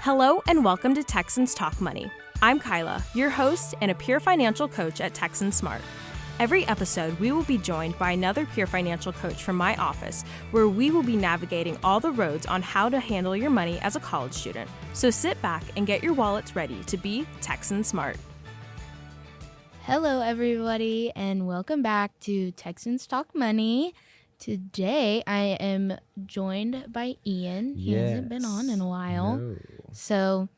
Hello and welcome to Texans Talk Money. I'm Kyla, your host and a peer financial coach at Texan Smart. Every episode, we will be joined by another peer financial coach from my office, where we will be navigating all the roads on how to handle your money as a college student. So sit back and get your wallets ready to be Texan Smart. Hello, everybody, and welcome back to Texans Talk Money. Today, I am joined by Ian. He hasn't been on in a while. No. So,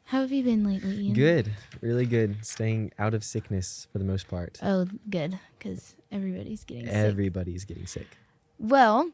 how have you been lately, Ian? Good. Really good. Staying out of sickness for the most part. Oh, good, because everybody's getting sick. Everybody's getting sick. Well,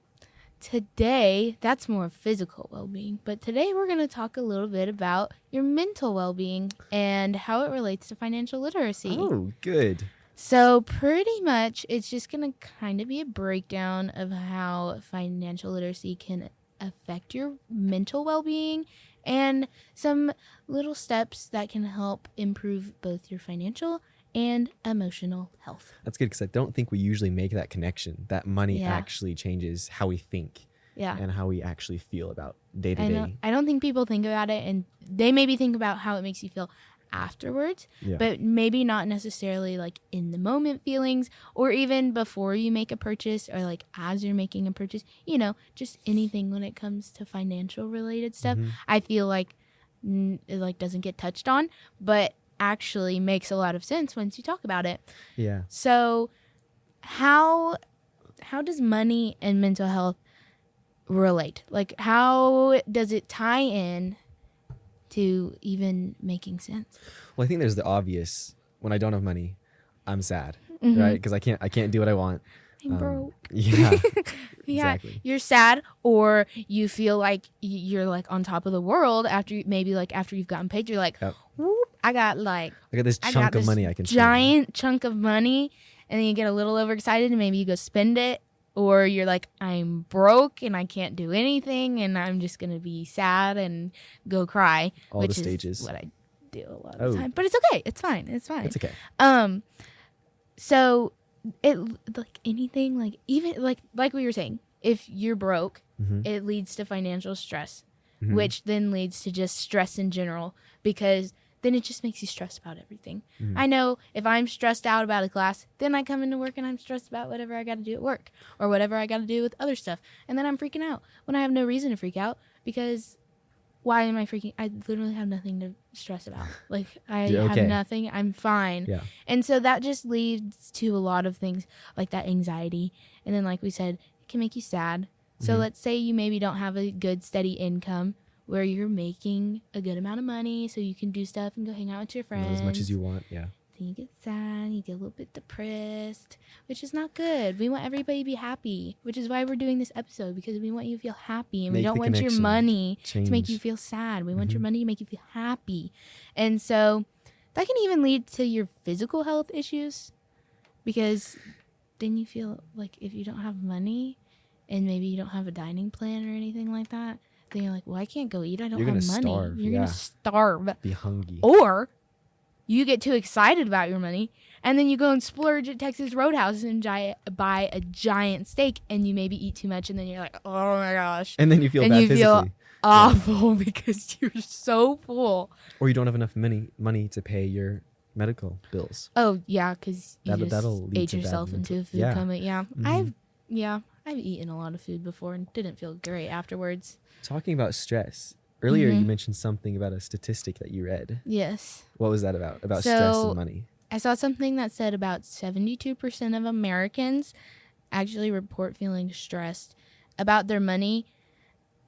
today, that's more physical well-being, but today we're going to talk a little bit about your mental well-being and how it relates to financial literacy. Oh, good. So pretty much it's just going to kind of be a breakdown of how financial literacy can affect your mental well-being and some little steps that can help improve both your financial and emotional health. That's good because I don't think we usually make that connection, that money actually changes how we think and how we actually feel about day to day. I don't think people think about it, and they maybe think about how it makes you feel afterwards, but maybe not necessarily like in the moment feelings or even before you make a purchase or like as you're making a purchase, you know, just anything when it comes to financial related stuff. I feel like it like doesn't get touched on, but actually makes a lot of sense once you talk about it. Yeah. So how does money and mental health relate? Like, how does it tie in to even making sense? Well, I think there's the obvious. When I don't have money, I'm sad, right? Because I can't do what I want. I'm broke. Yeah. Exactly. You're sad, or you feel like you're like on top of the world after you've gotten paid. You're like, whoop, I got this chunk of money I can giant chunk of money, and then you get a little overexcited and maybe you go spend it. Or you're like, I'm broke and I can't do anything and I'm just going to be sad and go cry. All the stages. Is what I do a lot of the time. But it's okay. It's fine. It's okay. So it like anything, like even like we were saying, if you're broke, it leads to financial stress, which then leads to just stress in general, because then it just makes you stressed about everything. I know if I'm stressed out about a class, then I come into work and I'm stressed about whatever I got to do at work or whatever I got to do with other stuff. And then I'm freaking out when I have no reason to freak out, because why am I freaking? I literally have nothing to stress about. Like I have nothing. I'm fine. Yeah. And so that just leads to a lot of things like that anxiety. And then like we said, it can make you sad. So let's say you maybe don't have a good steady income where you're making a good amount of money so you can do stuff and go hang out with your friends. Not as much as you want, yeah. Then you get sad, you get a little bit depressed, which is not good. We want everybody to be happy, which is why we're doing this episode, because we want you to feel happy, and we don't want your money to make you feel sad. We want your money to make you feel happy. And so that can even lead to your physical health issues, because then you feel like if you don't have money and maybe you don't have a dining plan or anything like that, then you're like, well, I can't go eat. I don't have money. Starve. You're going to starve. Be hungry. Or you get too excited about your money, and then you go and splurge at Texas Roadhouse and buy a giant steak, and you maybe eat too much, and then you're like, oh my gosh. And then you feel bad physically. Feel awful because you're so full. Or you don't have enough money to pay your medical bills. Oh, yeah, because you that'll just ate yourself into a food coma. Yeah. I've eaten a lot of food before and didn't feel great afterwards. Talking about stress, earlier you mentioned something about a statistic that you read. Yes. What was that about? About stress and money? I saw something that said about 72% of Americans actually report feeling stressed about their money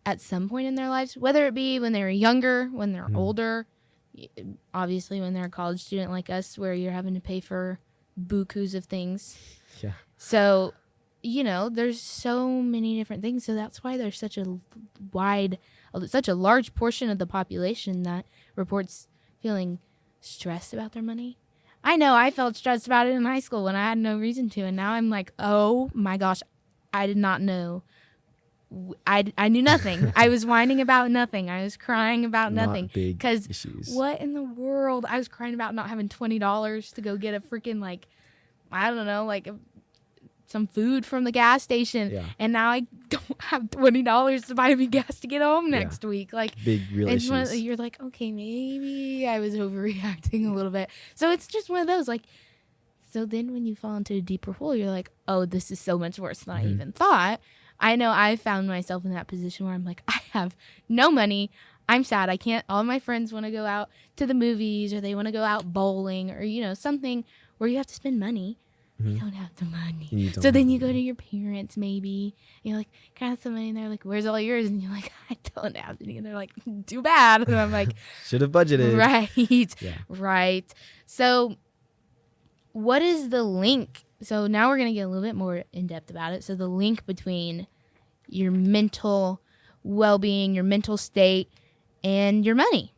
at some point in their lives, whether it be when they're younger, when they're older, obviously when they're a college student like us, where you're having to pay for bukus of things. Yeah. So, you know, there's so many different things. So that's why there's such a large portion of the population that reports feeling stressed about their money. I know I felt stressed about it in high school when I had no reason to. And now I'm like, oh my gosh, I did not know. I knew nothing. I was whining about nothing. I was crying about nothing. Because what in the world? I was crying about not having $20 to go get a freaking, like, I don't know, like some food from the gas station. Yeah. And now I don't have $20 to buy me gas to get home next week. Like, big real issues. You're like, okay, maybe I was overreacting a little bit. So it's just one of those, like, so then when you fall into a deeper hole, you're like, oh, this is so much worse than I even thought. I know I found myself in that position where I'm like, I have no money. I'm sad. I can't. All my friends want to go out to the movies, or they want to go out bowling, or, you know, something where you have to spend money. I don't have the money. So then you go to your parents, maybe. You're like, can I have some money? And they're like, where's all yours? And you're like, I don't have any. And they're like, too bad. And I'm like, should have budgeted. Right. Yeah. Right. So what is the link? So now we're going to get a little bit more in depth about it. So the link between your mental well-being, your mental state, and your money.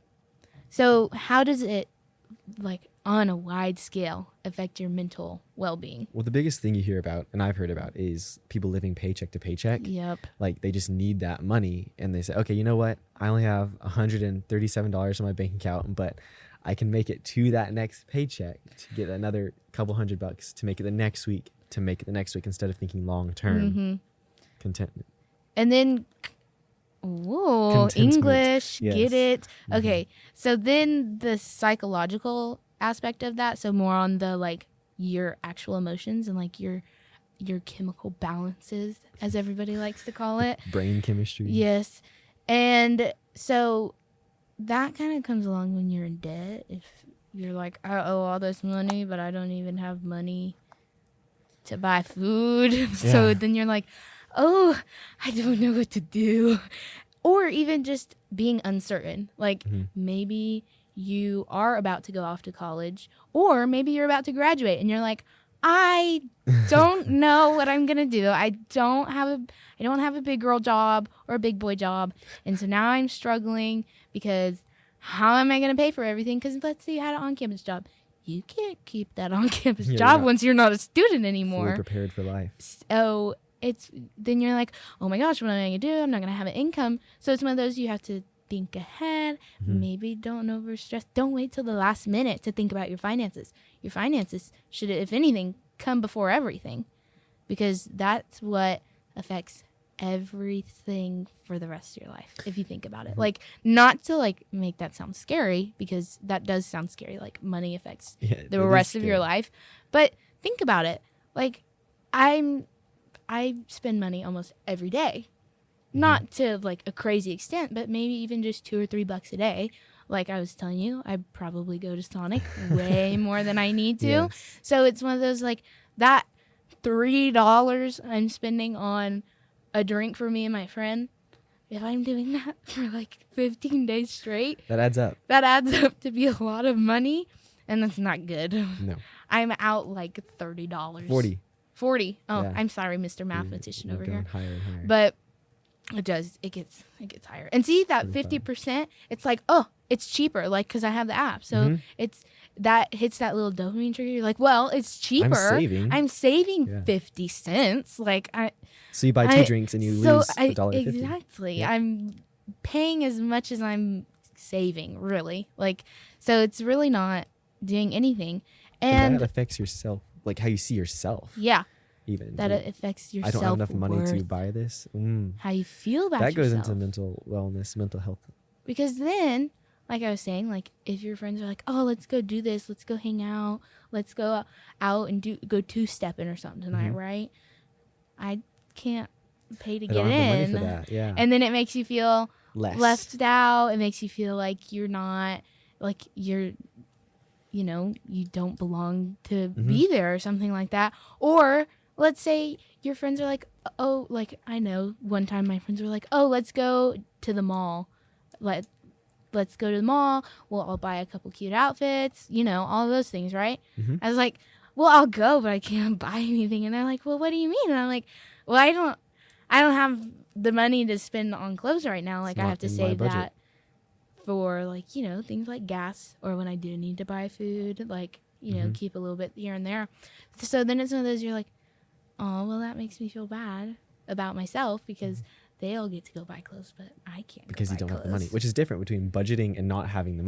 So how does it, like, on a wide scale, affect your mental well-being? Well, the biggest thing you hear about, and I've heard about, is people living paycheck to paycheck. Yep. Like, they just need that money, and they say, okay, you know what? I only have $137 in my bank account, but I can make it to that next paycheck to get another couple $100 to make it the next week, instead of thinking long-term. Contentment. And then, whoa, English, yes. Get it. Okay, so then the psychological aspect of that, so more on the, like, your actual emotions and, like, your chemical balances, as everybody likes to call it. Brain chemistry. Yes. And so that kind of comes along when you're in debt. If you're like, I owe all this money, but I don't even have money to buy food. Yeah. So then you're like, oh, I don't know what to do. Or even just being uncertain. Like, maybe you are about to go off to college, or maybe you're about to graduate and you're like, I don't know what I'm going to do. I don't have a big girl job or a big boy job. And so now I'm struggling because how am I going to pay for everything? Because let's say you had an on-campus job. You can't keep that on-campus job once you're not a student anymore. Fully prepared for life. So then you're like, oh my gosh, what am I going to do? I'm not going to have an income. So it's one of those you have to think ahead. Maybe don't overstress. Don't wait till the last minute to think about your finances. Your finances should, if anything, come before everything, because that's what affects everything for the rest of your life, if you think about it. Like, not to, like, make that sound scary, because that does sound scary. Like, money affects the rest of your life. But think about it. Like, I spend money almost every day. Not to, like, a crazy extent, but maybe even just $2 or $3 a day. Like I was telling you, I probably go to Sonic way more than I need to. Yes. So it's one of those, like, that $3 I'm spending on a drink for me and my friend, if I'm doing that for, like, 15 days straight. That adds up. That adds up to be a lot of money, and that's not good. No. I'm out, like, $30. 40. Oh, yeah. I'm sorry, Mr. Mathematician over here. Higher and higher. But it does. It gets higher. And see, that 50%, it's like, oh, it's cheaper, like, because I have the app. So it's that hits that little dopamine trigger. You're like, well, it's cheaper. I'm saving 50 cents. Like, so you buy two drinks and you lose $1.50. Exactly. Yep. I'm paying as much as I'm saving, really. Like, so it's really not doing anything. And that affects yourself, like how you see yourself. Yeah. Even that it affects your self-worth. I don't have enough money to buy this. How you feel about yourself. That goes into mental wellness, mental health. Because then, like I was saying, like, if your friends are like, oh, let's go do this, let's go hang out, let's go out and go two-stepping or something tonight, right? I can't pay to get in. Money for that. Yeah. And then it makes you feel left out. It makes you feel like you're not, like, you don't belong to be there or something like that. Or let's say your friends are like, oh, like, I know one time my friends were like, oh, let's go to the mall. Let's go to the mall. Well, I'll buy a couple cute outfits, all those things, right? I was like, well, I'll go, but I can't buy anything. And they're like, well, what do you mean? And I'm like, well, I don't have the money to spend on clothes right now. Like, I have to save that for, like, things like gas, or when I do need to buy food, like, keep a little bit here and there. So then it's one of those, you're like, oh, well, that makes me feel bad about myself, because they all get to go buy clothes, but I can't. Because you don't have the money, which is different between budgeting and not having the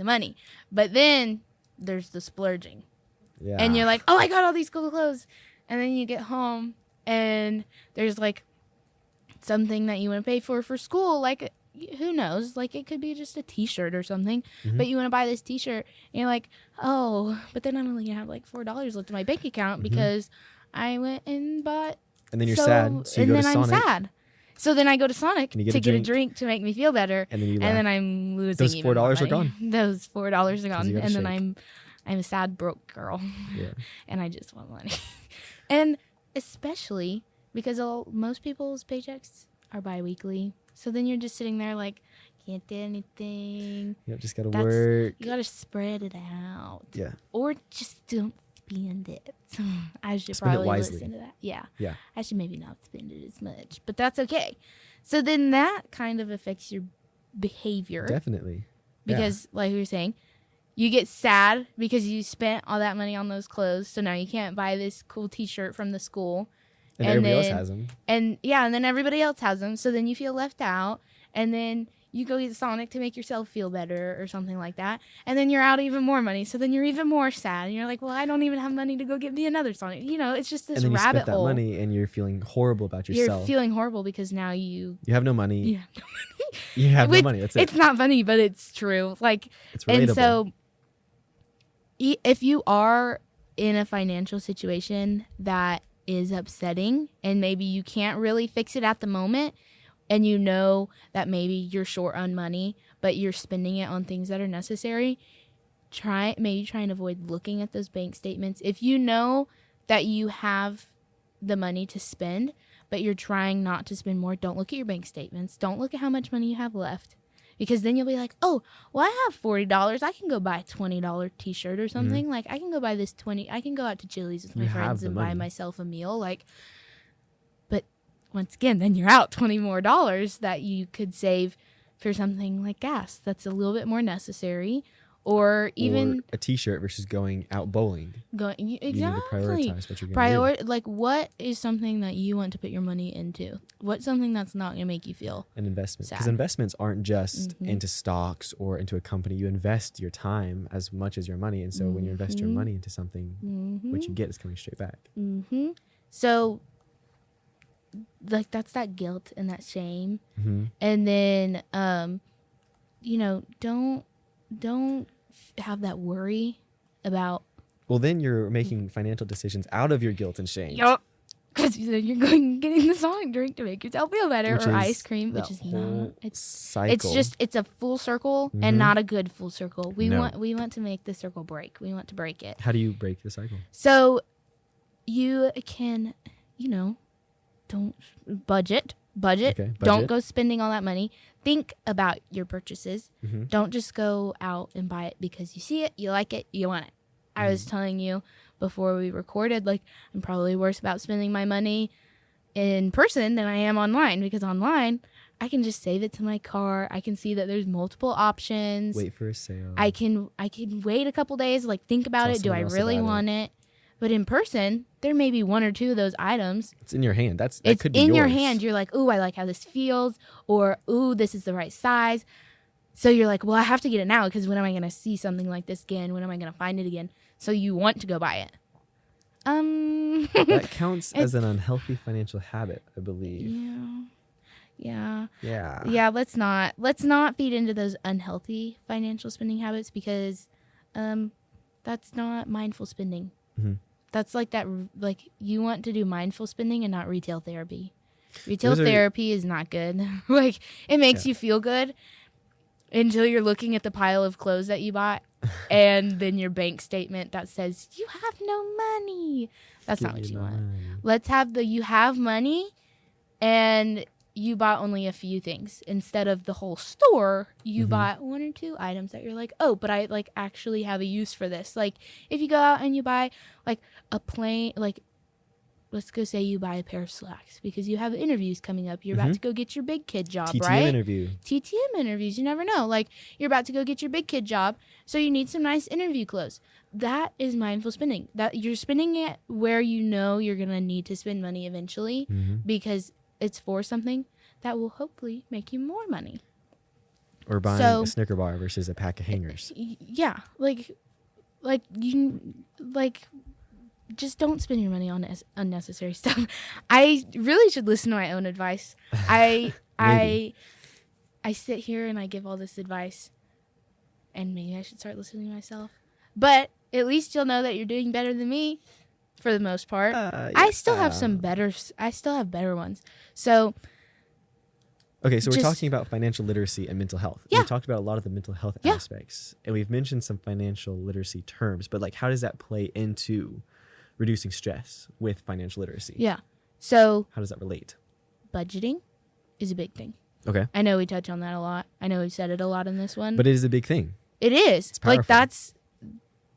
money. But then there's the splurging. Yeah. And you're like, oh, I got all these cool clothes. And then you get home and there's like something that you want to pay for school, like, who knows? Like, it could be just a T-shirt or something, but you want to buy this T-shirt, and you're like, oh, but then I'm only going to have, like, $4 left in my bank account because I went and bought. And then you're sad, so you go to Sonic. I'm sad. So then I go to Sonic to get a drink. drink to make me feel better, and then I'm losing those even $4 more money. are gone. Those $4 are gone, and then shake. I'm a sad, broke girl, Yeah. and I just want money. And especially because most people's paychecks are bi-weekly. So then you're just sitting there like, can't do anything. Yep, just gotta work. You gotta spread it out. Yeah. Or just don't spend it. I should Spend it probably wisely. listen to that. Yeah. Yeah. I should maybe not spend it as much, but that's okay. So then that kind of affects your behavior. Definitely. Because like we were saying, you get sad because you spent all that money on those clothes. So now you can't buy this cool T-shirt from the school. And everybody else has them. And then everybody else has them. So then you feel left out. And then you go get Sonic to make yourself feel better or something like that. And then you're out even more money. So then you're even more sad. And you're like, well, I don't even have money to go get me another Sonic. You know, it's just this and then rabbit you spent hole. that money and you're feeling horrible about yourself. You're feeling horrible because now you have no money. You have no money. You have no money. That's it. It's not funny, but it's true. Like, it's relatable. And so if you are in a financial situation that is upsetting and maybe you can't really fix it at the moment, and you know that maybe you're short on money but you're spending it on things that are necessary, try and avoid looking at those bank statements. If you know that you have the money to spend but you're trying not to spend more, don't look at your bank statements. Don't look at how much money you have left, because then you'll be like, oh, well, I have $40. I can go buy a $20 T-shirt or something. Like, I can go buy this I can go out to Chili's with my friends and buy myself a meal. Like, but once again, then you're out $20 more that you could save for something like gas that's a little bit more necessary, or even a T-shirt versus going out bowling. Exactly. You need to prioritize what you're going to do. Like, what is something that you want to put your money into? What's something that's not going to make you feel an investment? sad? Because investments aren't just into stocks or into a company. You invest your time as much as your money, and so when you invest your money into something, what you get is coming straight back. So, like, that's that guilt and that shame, and then don't have that worry about. Well, then you're making financial decisions out of your guilt and shame. Yup. Because you're going and getting the Sonic drink to make yourself feel better, or ice cream, which is not. It's a full circle and not a good full circle. We want to make the circle break. We want to break it. How do you break the cycle? So you can, don't budget. Okay, Don't go spending all that money. Think about your purchases. Don't just go out and buy it because you see it, you like it, you want it. I was telling you before we recorded, like, I'm probably worse about spending my money in person than I am online, because online I can just save it to my cart. I can see that there's multiple options. Wait for a sale. I can wait a couple days, like, think about it. Do I really want it? But in person, there may be one or two of those items. It's in your hand. That could be in yours. your hand. You're like, ooh, I like how this feels, or ooh, this is the right size. So you're like, well, I have to get it now, because when am I going to see something like this again? When am I going to find it again? So you want to go buy it. That counts as an unhealthy financial habit, I believe. Yeah. Let's not feed into those unhealthy financial spending habits, because that's not mindful spending. That's like that. Like, you want to do mindful spending and not retail therapy. Retail therapy is not good. Like, it makes you feel good until you're looking at the pile of clothes that you bought, and then your bank statement that says you have no money. That's not what you want. Let's have you have money, and you bought only a few things instead of the whole store. You bought one or two items that you're like, oh, but I like actually have a use for this. Like, if you go out and you buy like a plain, like, let's go say you buy a pair of slacks because you have interviews coming up. You're about to go get your big kid job, right? TTM interviews. You never know. Like, you're about to go get your big kid job, so you need some nice interview clothes. That is mindful spending. That you're spending it where you know you're going to need to spend money eventually, because it's for something that will hopefully make you more money. Or buying a Snicker bar versus a pack of hangers. Yeah. Like just don't spend your money on unnecessary stuff. I really should listen to my own advice. I sit here and I give all this advice, and maybe I should start listening to myself. But at least you'll know that you're doing better than me, for the most part. Yeah. I still have I still have better ones. So. Okay, so we're talking about financial literacy and mental health. Yeah. We talked about a lot of the mental health aspects, and we've mentioned some financial literacy terms, but like, how does that play into reducing stress with financial literacy? Yeah. So how does that relate? budgeting is a big thing. Okay. I know we touch on that a lot. I know we've said it a lot in this one. But it is a big thing. It is. It's powerful. Like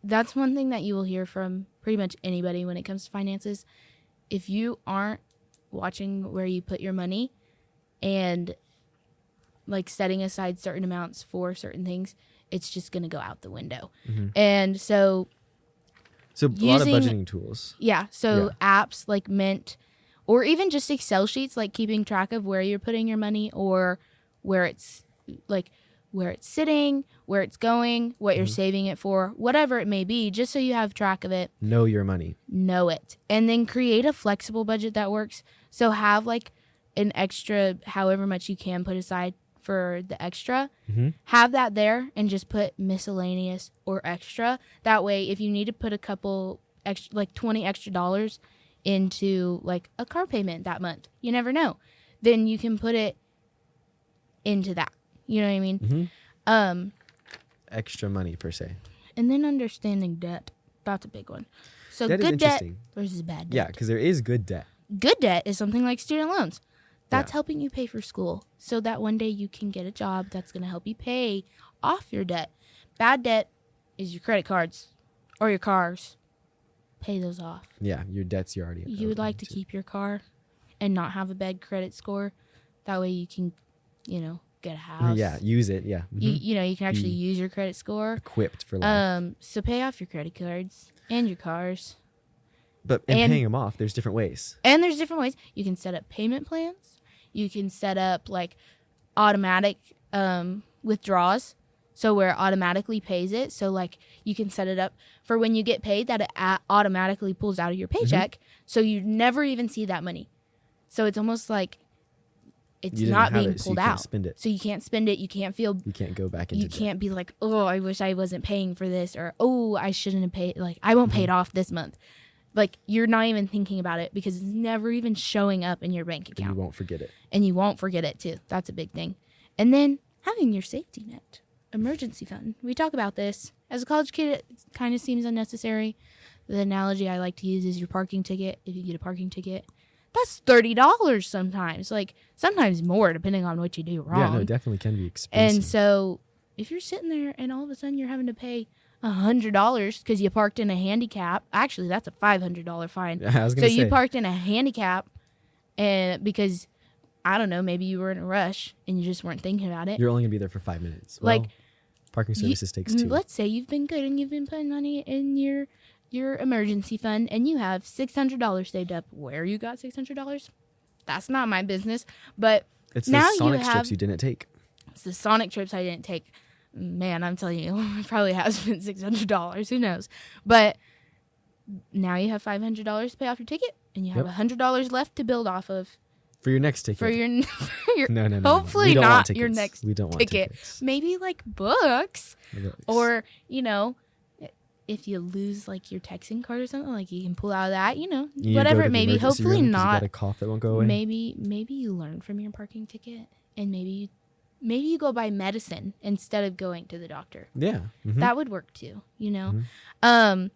that's one thing that you will hear from pretty much anybody when it comes to finances. If you aren't watching where you put your money and like setting aside certain amounts for certain things, it's just going to go out the window. Mm-hmm. And so a lot of budgeting tools. Yeah. So apps like Mint, or even just Excel sheets, like keeping track of where you're putting your money, or where it's sitting, where it's going, what you're saving it for, whatever it may be, just so you have track of it. Know your money. Know it. And then create a flexible budget that works. So have like an extra, however much you can put aside for the extra. Mm-hmm. Have that there and just put miscellaneous or extra. That way, if you need to put a couple extra, like $20 extra into like a car payment that month, you never know, then you can put it into that. You know what I mean? Mm-hmm. Extra money per se. And then understanding debt. That's a big one. So That is good debt interesting. versus bad debt. Yeah, because there is good debt. Good debt is something like student loans. That's Yeah. helping you pay for school so that one day you can get a job that's going to help you pay off your debt. Bad debt is your credit cards or your cars. Pay those off. Yeah, your debts you already. You would like to keep your car and not have a bad credit score. That way you can, get a house. Yeah, use it. Yeah. Mm-hmm. You can actually use your credit score. Equipped for life. So pay off your credit cards and your cars. But in paying them off, there's different ways. And there's different ways. You can set up payment plans. You can set up like automatic withdrawals, so where it automatically pays it. So like you can set it up for when you get paid that it automatically pulls out of your paycheck, so you never even see that money. So it's almost like it's not being pulled out. Can't spend it. So you can't spend it. You can't go back into You debt. can't be like, oh, I wish I wasn't paying for this, or oh, I shouldn't have paid. Like I won't pay it off this month. Like, you're not even thinking about it because it's never even showing up in your bank account. And you won't forget it. And you won't forget it, too. That's a big thing. And then having your safety net, emergency fund. We talk about this. As a college kid, it kind of seems unnecessary. The analogy I like to use is your parking ticket. If you get a parking ticket, that's $30 sometimes. Like, sometimes more, depending on what you do wrong. Yeah, no, it definitely can be expensive. And so, if you're sitting there and all of a sudden you're having to pay $100 because you parked in a handicap. Actually, that's a $500 fine. I was gonna say. You parked in a handicap, and because I don't know, maybe you were in a rush and you just weren't thinking about it. You're only gonna be there for 5 minutes. Like, well, parking services takes 2. Let's say you've been good and you've been putting money in your emergency fund, and you have $600 saved up. Where you got $600? That's not my business. But it's now the Sonic trips you didn't take. It's the Sonic trips I didn't take. Man, I'm telling you, it probably has spent $600. Who knows? But now you have $500 to pay off your ticket, and you have $100 left to build off of for your next ticket. For your no. Hopefully not your next we don't want ticket. Tickets. Maybe like books, or if you lose like your Texan card or something, like you can pull out of that. Whatever it may be. Hopefully not. You got a cough that won't go away. Maybe you learn from your parking ticket, and maybe you go buy medicine instead of going to the doctor. Yeah. Mm-hmm. That would work too, Mm-hmm.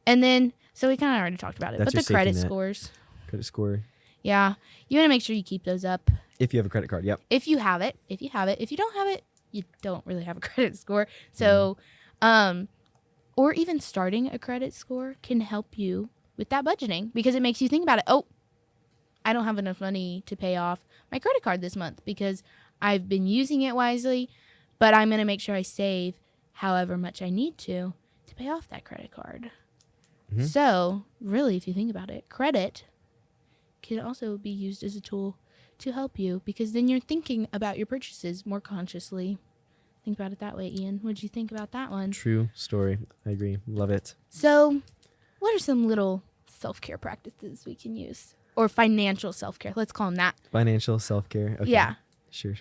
And then, so we kind of already talked about it, That's but the credit net. scores. Credit score. Yeah. You want to make sure you keep those up. If you have a credit card, yep. If you have it. If you don't have it, you don't really have a credit score. So, or even starting a credit score can help you with that budgeting, because it makes you think about it. Oh, I don't have enough money to pay off my credit card this month because I've been using it wisely, but I'm going to make sure I save however much I need to pay off that credit card. Mm-hmm. So, really, if you think about it, credit can also be used as a tool to help you, because then you're thinking about your purchases more consciously. Think about it that way, Ian. What did you think about that one? True story. I agree. Love it. So, what are some little self-care practices we can use, or financial self-care. Let's call them that. Financial self-care. Okay. Yeah. Sure.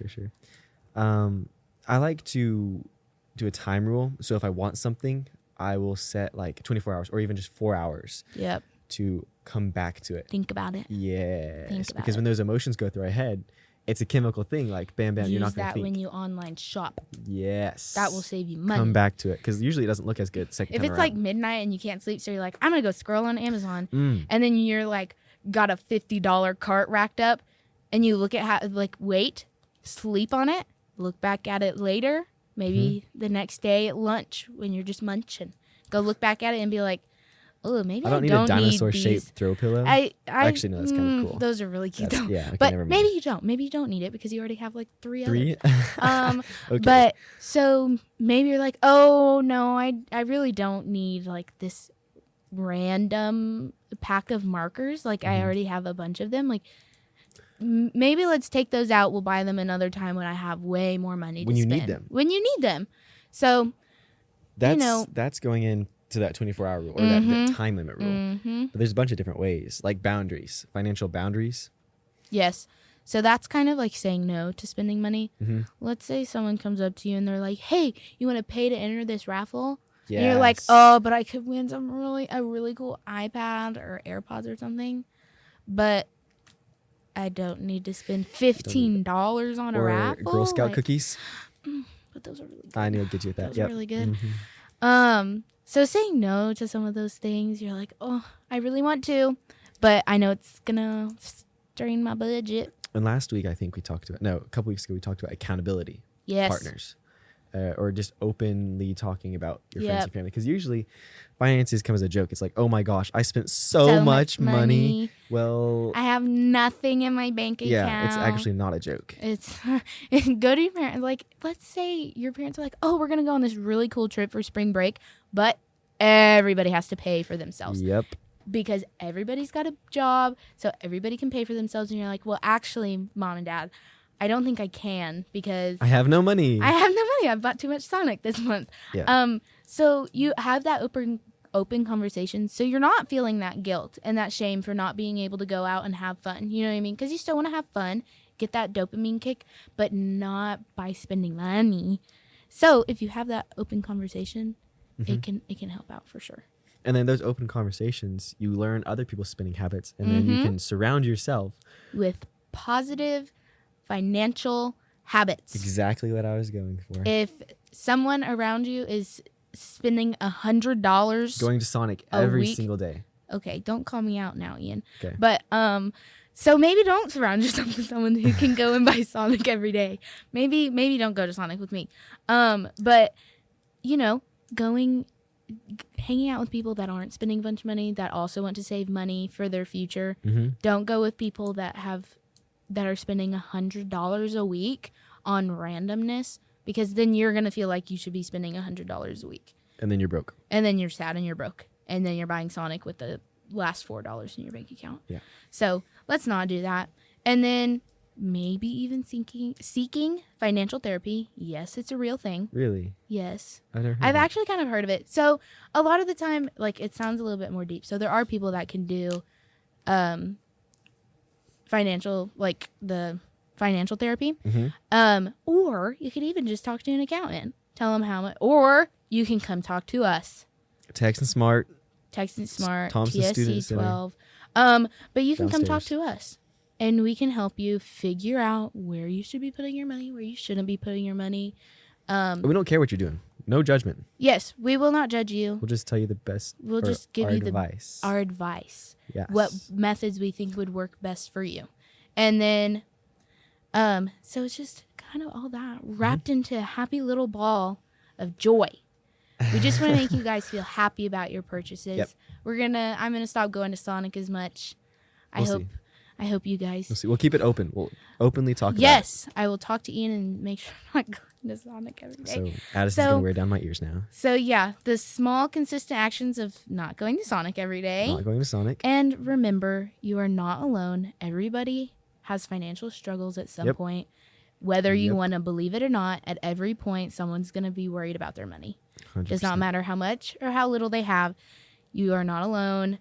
I like to do a time rule. So if I want something, I will set like 24 hours or even just 4 hours. Yep. To come back to it. Think about it. Yes. Because when those emotions go through our head, it's a chemical thing. Like bam, bam. You're not going to think. Use that when you online shop. Yes. That will save you money. Come back to it because usually it doesn't look as good second time If it's around. like midnight and you can't sleep, so you're like, I'm gonna go scroll on Amazon, and then you're like, got a $50 cart racked up, and you look at how wait, sleep on it, look back at it later, maybe the next day at lunch when you're just munching, go look back at it and be like, oh, maybe I don't need a dinosaur-shaped throw pillow. I actually no, that's kind of cool. Those are really cute though. Yeah, okay, but never mind. maybe you don't. Maybe you don't need it because you already have like three. Okay. But so maybe you're like, oh no, I really don't need like this random pack of markers. Like I already have a bunch of them. Like maybe let's take those out. We'll buy them another time when I have way more money to spend. When you need them. So that's going in to that 24-hour rule or that time limit rule. But there's a bunch of different ways, like boundaries, financial boundaries. Yes. So that's kind of like saying no to spending money. Let's say someone comes up to you and they're like, hey, you want to pay to enter this raffle? Yes. And you're like, oh, but I could win a really cool iPad or AirPods or something. But I don't need to spend $15 on a raffle. Girl Scout cookies. But those are really good. I knew I'd get you with that. Those are really good. So saying no to some of those things, you're like, oh, I really want to, but I know it's going to strain my budget. And last week, I think a couple weeks ago, we talked about accountability. Yes. Partners. Or just openly talking about your friends and family. Because usually finances come as a joke. It's like, oh my gosh, I spent so much money. Well, I have nothing in my bank account. Yeah, it's actually not a joke. It's go to your parents. Like, let's say your parents are like, oh, we're going to go on this really cool trip for spring break, but everybody has to pay for themselves. Yep. Because everybody's got a job, so everybody can pay for themselves. And you're like, well, actually, Mom and Dad, I don't think I can because I have no money. I've bought too much Sonic this month. Yeah. So you have that open conversation, so you're not feeling that guilt and that shame for not being able to go out and have fun. You know what I mean? Because you still want to have fun, get that dopamine kick, but not by spending money. So if you have that open conversation, it can help out for sure. And then those open conversations, you learn other people's spending habits, and then you can surround yourself with positive financial habits. Exactly what I was going for. If someone around you is spending $100 going to Sonic every week, single day. Okay, don't call me out now, Ian. Okay. But so maybe don't surround yourself with someone who can go and buy Sonic every day. Maybe don't go to Sonic with me. But hanging out with people that aren't spending a bunch of money, that also want to save money for their future. Don't go with people that are spending $100 a week on randomness, because then you're going to feel like you should be spending $100 a week. And then you're broke. And then you're sad and you're broke. And then you're buying Sonic with the last $4 in your bank account. Yeah. So let's not do that. And then maybe even seeking financial therapy. Yes, it's a real thing. Really? Yes. I've actually kind of heard of it. So a lot of the time, like, it sounds a little bit more deep. So there are people that can do financial therapy. Or you could even just talk to an accountant. Tell them how much. Or you can come talk to us. Texan Smart. Thompson Student PSC 12. But you can come talk to us. And we can help you figure out where you should be putting your money, where you shouldn't be putting your money. We don't care what you're doing. No judgment. Yes, we will not judge you. We'll just tell you the best. We'll just give you advice. Our advice. Yes. What methods we think would work best for you. And then, so it's just kind of all that wrapped into a happy little ball of joy. We just want to make you guys feel happy about your purchases. Yep. I'm gonna stop going to Sonic as much. I hope you guys. We'll see. We'll keep it open. We'll openly talk about it. Yes, I will talk to Ian and make sure I'm not going to Sonic every day. So Addison's going to wear down my ears now. So yeah, the small consistent actions of not going to Sonic every day. Not going to Sonic. And remember, you are not alone. Everybody has financial struggles at some point. Whether you want to believe it or not, at every point, someone's going to be worried about their money. 100%. Does not matter how much or how little they have. You are not alone.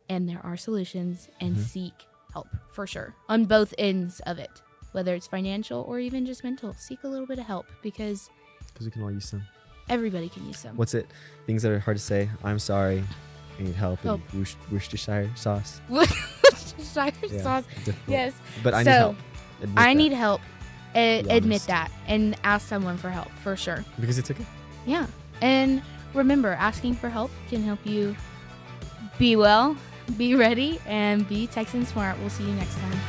and there are solutions, and seek help for sure on both ends of it, whether it's financial or even just mental. Seek a little bit of help because we can all use some. everybody can use some. What's it? Things that are hard to say. I'm sorry. I need help. And Worcestershire sauce. Worcestershire Yeah, sauce. difficult. Yes. But I need So, help. Admit I that. need help. Admit honest. that and ask someone for help for sure. Because it's okay. Yeah. And remember, asking for help can help you be well, be ready, and be Texan Smart. We'll see you next time.